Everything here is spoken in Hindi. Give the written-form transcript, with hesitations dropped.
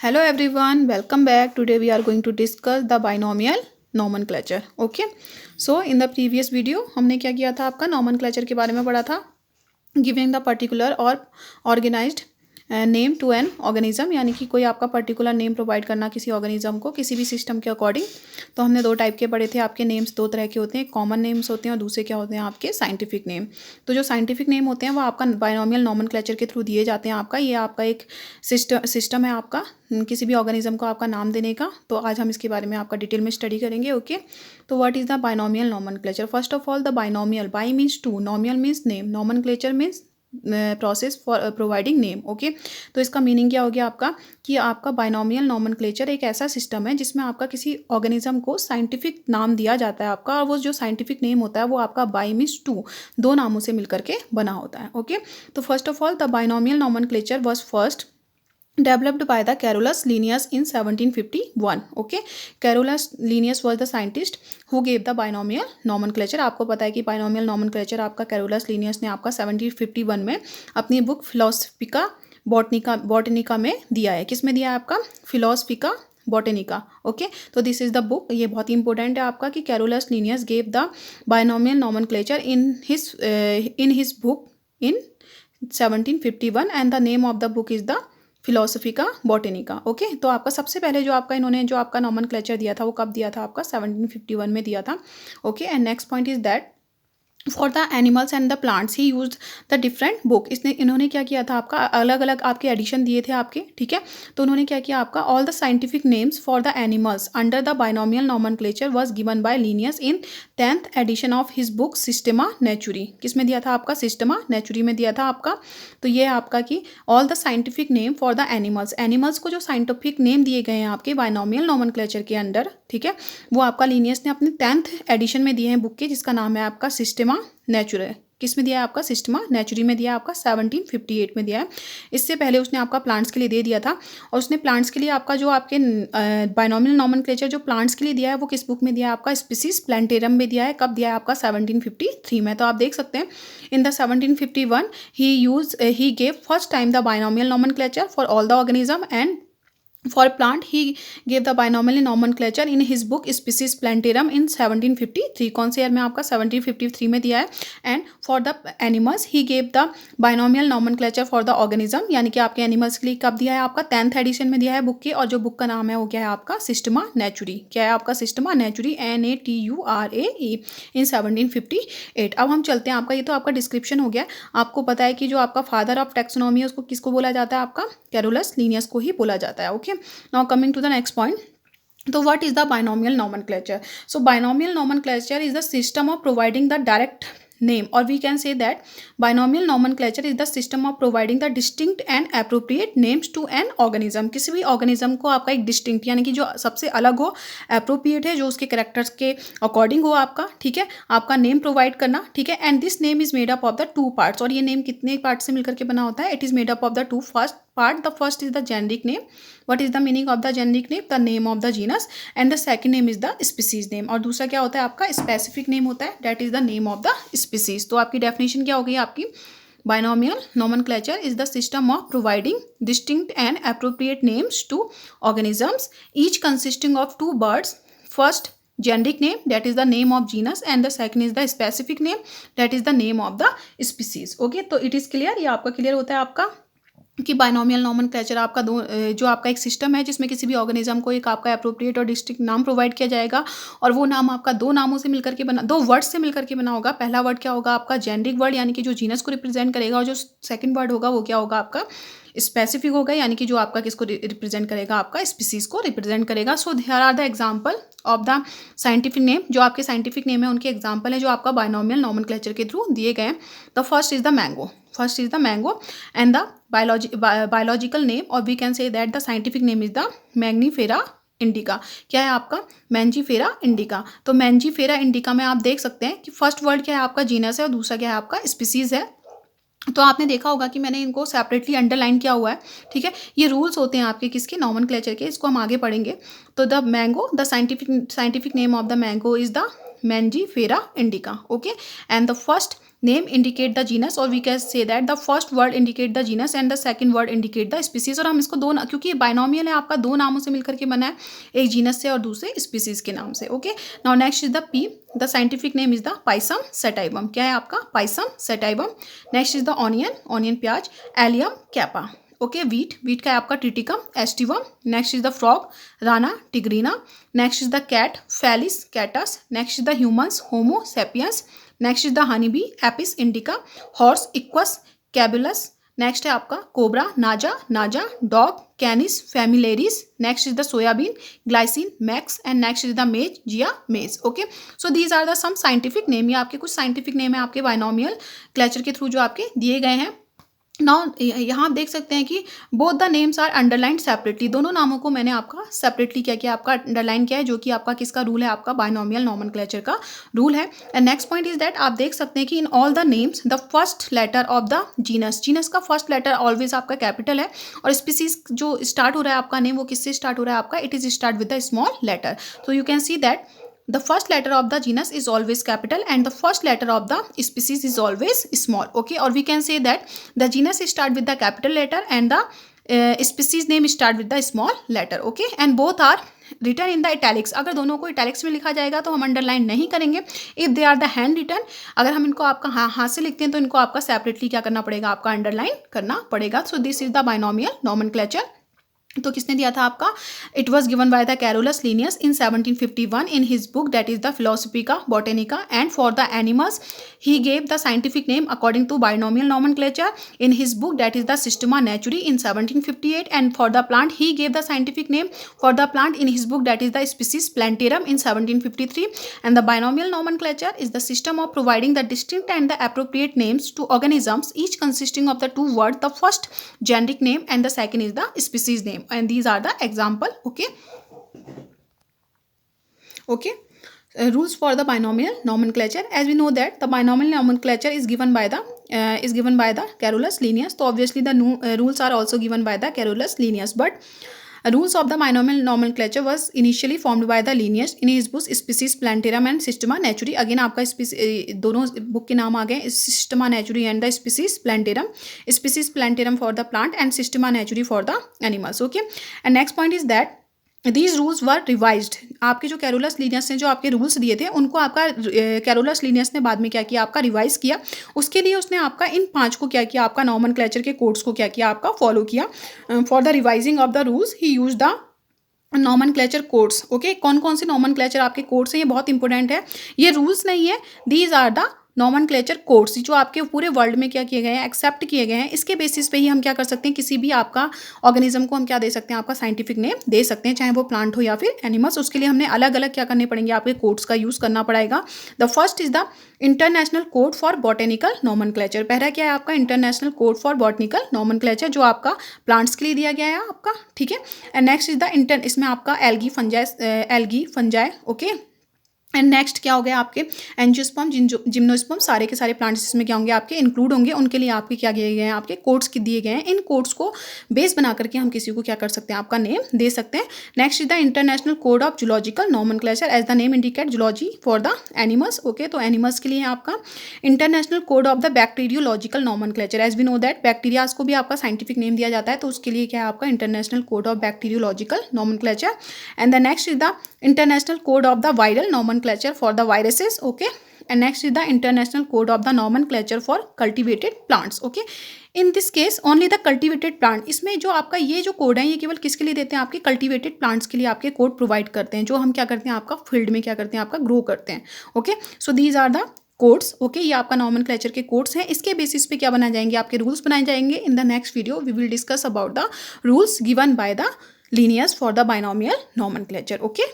Hello everyone, welcome back. Today we are going to discuss the binomial nomenclature. Okay. So in the previous video हमने क्या किया था, आपका nomenclature के बारे में पढ़ा था. Giving the particular or organized name to an organism, यानी कि कोई आपका पर्टिकुलर नेम प्रोवाइड करना किसी ऑर्गेनिज्म को किसी भी सिस्टम के अकॉर्डिंग. तो हमने दो टाइप के पढ़े थे. आपके नेम्स दो तरह के होते हैं, कॉमन नेम्स होते हैं और दूसरे क्या होते हैं आपके साइंटिफिक नेम. तो जो साइंटिफिक नेम होते हैं वो आपका बाइनोमियल नॉमेनक्लेचर के थ्रू दिए जाते हैं. आपका ये आपका एक सिस्टम है आपका किसी भी ऑर्गेनिज्म को आपका नाम देने का. तो आज हम इसके बारे में आपका डिटेल में स्टडी करेंगे. ओके. तो what is the binomial nomenclature? First of all the binomial, bi means two, nomial means name, nomenclature means process for providing name. Okay. तो इसका मीनिंग क्या हो गया आपका कि आपका बाइनोमियल नॉमेनक्लेचर एक ऐसा सिस्टम है जिसमें आपका किसी ऑर्गेनिज्म को साइंटिफिक नाम दिया जाता है आपका, और वो जो साइंटिफिक नेम होता है वो आपका बाई मीन्स टू, दो नामों से मिलकर के बना होता है. ओके. तो first of all the binomial nomenclature was first developed by the Carolus Linnaeus in 1751. Okay. Carolus Linnaeus was the scientist who gave the binomial nomenclature. आपको पता है कि binomial nomenclature आपका Carolus Linnaeus ने आपका 1751 में अपनी बुक Philosophica Botanica में दिया है. किस में दिया है आपका? Philosophica Botanica. ओके. तो दिस इज द बुक. ये बहुत ही इंपॉर्टेंट है आपका कि Carolus Linnaeus gave the binomial nomenclature in his book in 1751 and the name of the book is the Philosophica Botanica. Okay. तो आपका सबसे पहले जो आपका इन्होंने जो आपका नॉमेनक्लेचर दिया था वो कब दिया था आपका? 1751 में दिया था. Okay. And next point is that for the animals and the plants he use the different book. इन्होंने क्या किया था आपका? अलग अलग आपके एडिशन दिए थे आपके. ठीक है. तो उन्होंने क्या किया आपका? All the scientific names for the animals under the binomial nomenclature was given by Linnaeus in 10th edition of his book Systema Naturae. किस में दिया था आपका? सिस्टेमा नेचुरी में दिया था आपका. तो ये आपका कि all the scientific name for the animals, animals को जो साइंटिफिक नेम दिए गए हैं आपके बाइनोमियल नॉमेनक्लेचर के अंडर, ठीक है, वो आपका लीनियस ने अपने 10th एडिशन में दिए हैं बुक के, जिसका नाम है आपका सिस्टेमा नेचुरे. किस में दिया है आपका? सिस्टेमा नेचुरी में दिया है आपका 1758 में दिया है. इससे पहले उसने आपका प्लांट्स के लिए दे दिया था, और उसने प्लांट्स के लिए आपका जो आपके बाइनोमियल नॉमेनक्लेचर जो प्लांट्स के लिए दिया है वो किस बुक में दिया है आपका? स्पीसीज प्लांटेरम में दिया है. कब दिया है आपका? 1753 में. तो आप देख सकते हैं in the 1751 he gave first time the binomial nomenclature for all the organism, and for plant he gave the binomial nomenclature in his book species plantarum in 1753. कौन से ईयर में आपका? 1753 में दिया है. And for the animals he gave the binomial nomenclature for the organism, यानी कि आपके एनिमल्स के लिए कब दिया है आपका? 10th एडिशन में दिया है बुक के, और जो बुक का नाम है वो क्या है आपका? सिस्टेमा नेचुरी. क्या है आपका? सिस्टेमा नेचुरी, NATURAE इन 1758. अब हम चलते हैं आपका, ये तो आपका डिस्क्रिप्शन हो गया. आपको पता है कि जो आपका फादर ऑफ टेक्सोनॉमी है उसको किसको बोला जाता है आपका? कैरोलस लीनियस को ही बोला जाता है. Okay. Now coming to the next point. So what is the binomial nomenclature? So binomial nomenclature is the system of providing the direct name, or we can say that binomial nomenclature is the system of providing the distinct and appropriate names to an organism. किसी भी organism को आपका एक distinct यानी कि जो सबसे अलग हो, appropriate है जो उसके characters के according हो आपका, ठीक है, आपका name provide करना, ठीक है. and this name is made up of the two parts. और ये name कितने parts से मिलकर के बना होता है? It is made up of the two first part. The first is the generic name. What is the meaning of the generic name? The name of the genus. And the second name is the species name. और दूसरा क्या होता है आपका? specific name होता है. That is the name of the species. तो आपकी definition क्या हो गई आपकी? Binomial nomenclature is the system of providing distinct and appropriate names to organisms, each consisting of two words. First generic name, that is the name of genus, and the second is the specific name, that is the name of the species. Okay. तो it is clear. ये आपका clear होता है आपका कि बाइनोमियल नॉमेनक्लेचर आपका जो आपका एक सिस्टम है जिसमें किसी भी ऑर्गेनिज्म को एक आपका अप्रोप्रिएट और डिस्टिंक्ट नाम प्रोवाइड किया जाएगा, और वो नाम आपका दो नामों से मिलकर के बना, दो वर्ड से मिलकर के बना होगा. पहला वर्ड क्या होगा आपका? जेनरिक वर्ड, यानी कि जो जीनस को रिप्रेजेंट करेगा, और जो सेकंड वर्ड होगा वो क्या होगा आपका? स्पेसिफिक होगा, यानी कि जो आपका किसको रिप्रेजेंट करेगा? आपका स्पीसीज को रिप्रेजेंट करेगा. So there are the example of the scientific name. जो आपके साइंटिफिक नेम है उनके एग्जाम्पल है जो आपका बाइनोमियल नॉमेनक्लेचर के थ्रू दिए गए. The first is the mango. First is the mango, and the biological name, or we can say that the scientific name is the Mangifera indica. क्या है आपका? Mangifera indica. तो Mangifera indica में आप देख सकते हैं कि फर्स्ट वर्ड क्या है आपका? जीनस है, और दूसरा क्या है आपका? स्पीसीज है. तो आपने देखा होगा कि मैंने इनको सेपरेटली अंडरलाइन किया हुआ है, ठीक है. ये रूल्स होते हैं आपके किसके? नॉमेनक्लेचर के. इसको हम आगे पढ़ेंगे. तो the mango, the scientific name of the mango is the Mangifera indica. Okay. And the first name indicate the genus, और we can say that the first word indicate the genus and the second word indicate the species. और हम इसको दो, क्योंकि बाइनोमियल है आपका, दो नामों से मिलकर के बना है, एक जीनस से और दूसरे स्पीसीज के नाम से। Okay, now next is the pea, the scientific name is the Pisum sativum. क्या है आपका? Pisum sativum. Next is the onion, onion प्याज, Allium cepa. Okay, wheat, wheat का है आपका Triticum aestivum. Next is the frog, Rana tigrina. Next is the cat, Felis catus. Next is the humans, Homo sapiens. Next is the honey bee, Apis indica. Horse, Equus caballus. Next है आपका कोबरा, नाजा naja. Dog, Canis familiaris. Next is the soybean, Glycine max. And next is the maize, Zea mays. Okay, so these are the some scientific name. ये आपके कुछ साइंटिफिक नेम है आपके बाइनोमियल क्लेचर के थ्रू जो आपके दिए गए हैं। नाउ यहाँ आप देख सकते हैं कि both the names are underlined separately. दोनों नामों को मैंने आपका सेपरेटली क्या किया, आपका अंडरलाइन किया है, जो कि आपका किसका रूल है? आपका बाइनोमियल नॉमेनक्लेचर का रूल है। And next point is that आप देख सकते हैं कि in all the names the first letter of the genus, genus का फर्स्ट लेटर ऑलवेज आपका कैपिटल है, और स्पीसीज जो स्टार्ट हो रहा है आपका नेम, वो किससे स्टार्ट हो रहा है आपका? It is start with the small letter. So you can see that the first letter of the genus is always capital and the first letter of the species is always small. Okay, or we can say that the genus start with the capital letter and the species name start with the small letter. Okay, and both are written in the italics. अगर दोनों को italics में लिखा जाएगा तो हम underline नहीं करेंगे। if they are the hand written, अगर हम इनको आपका हाथ से लिखते हैं तो इनको आपका separately क्या करना पड़ेगा? आपका underline करना पड़ेगा। so this is the binomial nomenclature. तो किसने दिया था आपका? It was given by the Carolus Linnaeus in 1751 in his book that is the Philosophica Botanica. And for the animals he gave the scientific name according to binomial nomenclature in his book that is the Systema Naturae in 1758। And for the plant he gave the scientific name for the plant in his book that is the Species Plantarum in 1753। And the binomial nomenclature is the system of providing the distinct and the appropriate names to organisms each consisting of the two words, the first generic name and the second is the species name. And these are the example. Okay, rules for the binomial nomenclature. As we know that the binomial nomenclature is given by the Carolus Linnaeus. So obviously the rules are also given by the Carolus Linnaeus, but rules of the binomial nomenclature was initially formed by the Linnaeus in his book Species Plantarum and Systema Naturae. Again आपका दोनों बुक के नाम आ गए, Systema Naturae and the Species Plantarum. Species Plantarum for the plant and Systema Naturae for the animals. Okay, and next point is that these rules were revised. आपके जो कैरोलस लीनियस ने जो आपके रूल्स दिए थे उनको आपका कैरोलस लीनियस ने बाद में क्या किया? आपका रिवाइज किया। उसके लिए उसने आपका इन 5 को क्या किया? आपका नॉमेनक्लेचर के कोड्स को क्या किया? आपका फॉलो किया। For the revising of the rules he use the nomenclature codes. Okay, कौन कौन से नॉमेनक्लेचर आपके कोड्स हैं? ये बहुत इंपॉर्टेंट है, ये रूल्स नहीं है, these are the nomenclature codes जो आपके पूरे वर्ल्ड में क्या किए गए हैं? एक्सेप्ट किए गए हैं। इसके बेसिस पे ही हम क्या कर सकते हैं? किसी भी आपका ऑर्गेनिज्म को हम क्या दे सकते हैं? आपका साइंटिफिक नेम दे सकते हैं, चाहे वो प्लांट हो या फिर एनिमल्स। उसके लिए हमने अलग अलग क्या करने पड़ेंगे? आपके कोड्स का यूज़ करना पड़ेगा। The first is the international code for botanical nomenclature. पहला क्या है आपका? International code for botanical nomenclature, जो आपका प्लांट्स के लिए दिया गया है आपका, ठीक है। एंड नेक्स्ट इज द इसमें आपका algae fungi. Okay, and next क्या हो गया? आपके एंजियोस्पर्म जिम्नोस्पर्म, सारे के सारे प्लांट्स इसमें क्या होंगे? आपके इंक्लूड होंगे। उनके लिए आपके क्या दिए गए हैं? आपके कोड्स दिए गए हैं। इन कोड्स को बेस बना करके हम किसी को क्या कर सकते हैं? आपका नेम दे सकते हैं। Next is the international code of zoological nomenclature as the name indicate zoology for the animals. Okay, तो एनिमल्स के लिए है आपका international code of the bacteriological nomenclature. As we know that bacterias को भी आपका साइंटिफिक नेम दिया जाता है, तो उसके लिए क्या है? आपका international code of bacteriological nomenclature. And the next is the international code of the viral nomenclature for the viruses. Okay, and next is the international code of the nomenclature for cultivated plants. Okay, in this case only the cultivated plant, इसमें जो आपका ये जो कोड है ये केवल किसके लिए देते हैं? आपके कल्टिवेटेड प्लांट्स के लिए आपके कोड प्रोवाइड करते हैं, जो हम क्या करते हैं? आपका फील्ड में क्या करते हैं? आपका ग्रो करते हैं। Okay, so these are the codes. Okay, ये आपका नॉमेनक्लेचर के कोड्स हैं। इसके बेसिस पे क्या बनाए जाएंगे? आपके रूल्स बनाए जाएंगे। In the next video we will discuss about the rules given by the Linnaeus for the binomial nomenclature. Okay.